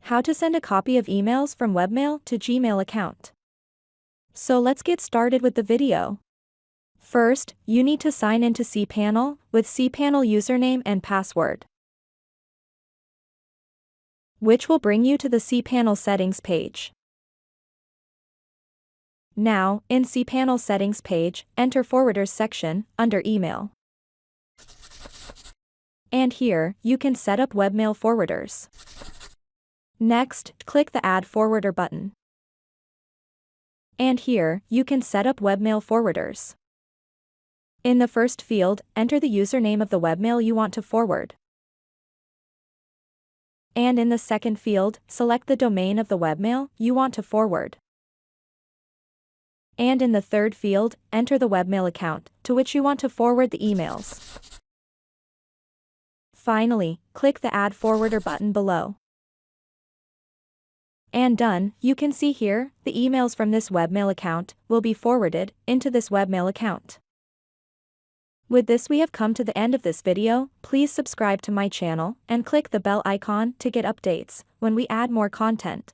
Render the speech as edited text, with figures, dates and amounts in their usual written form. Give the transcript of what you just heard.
How to send a copy of emails from webmail to Gmail account. So let's get started with the video. First, you need to sign into cPanel with cPanel username and password, which will bring you to the cPanel settings page. Now, in cPanel settings page, enter forwarders section under email. And here, you can set up webmail forwarders. Next, click the Add Forwarder button. And here, you can set up webmail forwarders. In the first field, enter the username of the webmail you want to forward. And in the second field, select the domain of the webmail you want to forward. And in the third field, enter the webmail account to which you want to forward the emails. Finally, click the Add Forwarder button below. And done, you can see here, the emails from this webmail account will be forwarded into this webmail account. With this we have come to the end of this video. Please subscribe to my channel and click the bell icon to get updates when we add more content.